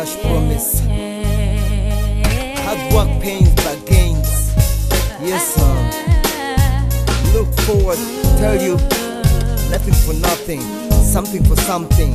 promise. Hard work pains but gains. Yes, look forward, tell you, nothing for nothing, something for something.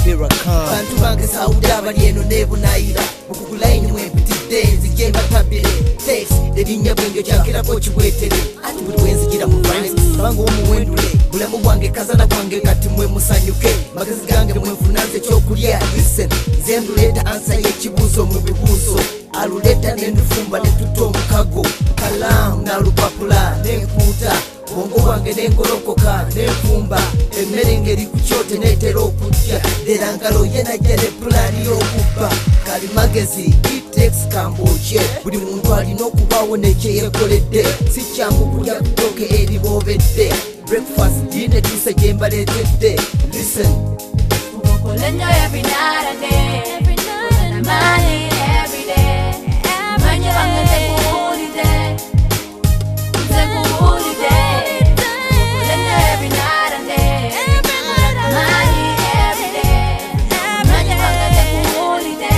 Here I come. Bantu bange sauda bali eno nebunaira mukugulaini mwempitidde nzije mbatabire Tex erinnya bwenjo kyankirako kibwetere ati buli wenzigira mu rhymes banga omuwendule bulamu bwange kazana bwange kati mwe musanyuke magezi gange mwenfunanze ekyokulya listen nze nduleeta ansa y'ekibuuzo mu bibuuzo aluleeta nendufumba netuta omukago kalamu nalupapula nenkuuta bongo bwange nengolokoka nenfumba emmere ngeri ku kyoto neetera okujja era ngalo ye najja ne pulaani y'okubba kali magezi Eazy Tex kambokye buli muntu alina okubaawo nekyeyekoledde si kyangu kulya kutooke eri boobedde breakfast dine tuuse gye mbaleetedde listen Kola every night and day, maanyi every day. Maanyi wange nzekuwulidde, nzekuwulidde. Kola every night and day, maanyi every day. Maanyi wange nzekuwulidde,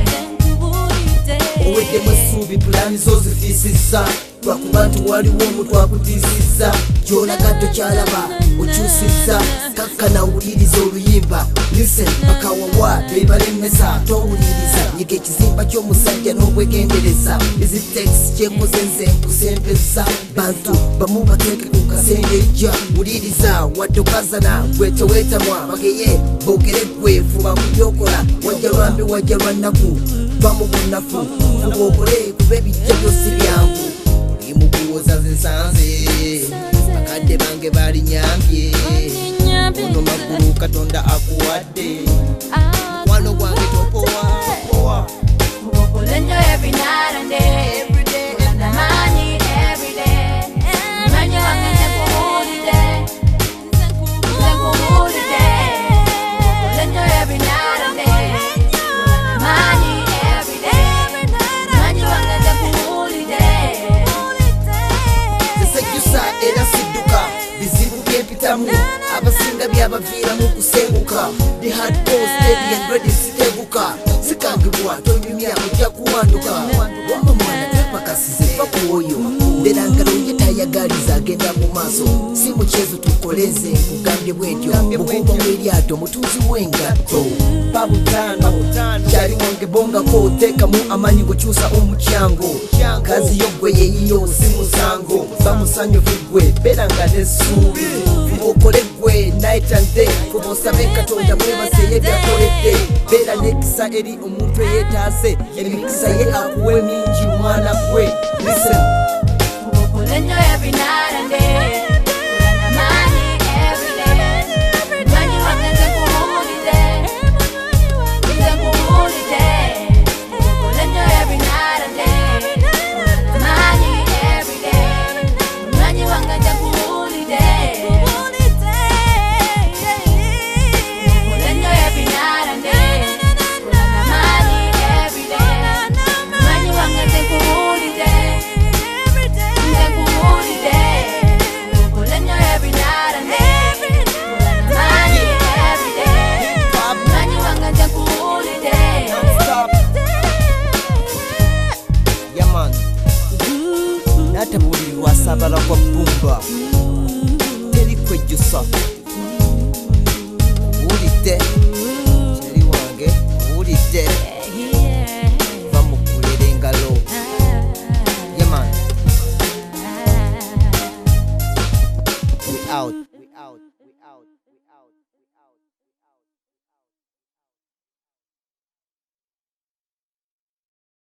nzekuwulidde. oweddemu essuubi pulaani zo zifiisizza lwakuba nti waliwo omuntu akutiisizza gy'olaga tokyalaba okyusizza kakkana owuliriza oluyimba listen bakawawa bebalemesa towuliriza nyiga ekizimba ky'omusajja n'obwegendereza Eazy Tex kyekoze nze nkusembeza bantu bamu bateeke ku kasenge ejja wuliriza wadde okazana gwe teweetamwa bageye boogere gwe fuba mu byokola wajja lwambi wajja lwannaku bamu bunnafu fuba okole kuba ebijja byosi byangu mukuwoza zensanze bakadde bange balinyambye ono magulu katonda akuwadde mukwano gwange topowa Kola every night and day, maanyi every day. Maanyi wange nzekuwulidde, nzekuwulidde. Kola every night and day, maanyi every day. Maanyi wange nzekuwulidde. zisejjusa era sidduka bizibu byempitamu abasinga byabaviiramu kusenguka the hard core steady and ready siteguka sikangibwa tonyumya ojja kuwanduka wamba mwana tepakasize fa kuoyo ndera ngalo ye tayagaliza agenda mu maaso si mukyezo tukoleze nkugambye bwetyo bukuba mw'eryato mutuuzi w'engatto babutano kyali wange bongako teekamu amanyi gokyusa omukyango kazi yo gwe yeyiyo si musango bamusanyufu gwe beera nga n'essuubi okole gwe night and day fuba osabe katonda mwebaseye byakoledde beera n'ekisa eri omuntu eyeetaase emikisa ye akuwe mingi mwana gwe listen Kola every night and day, maanyi every day. Maanyi wange nzekuwulidde, nzekuwulidde. Kola every night and day, maanyi every day. Maanyi wange nzekuwulidde. Kola every night and day, maanyi every day. Maanyi wange nzekuwulidde. Yaman, natabulirwa sabala kwa bbumba teri kwejjusa owulidde kyali wange owulidde bamukulira engalo Yaman, we out.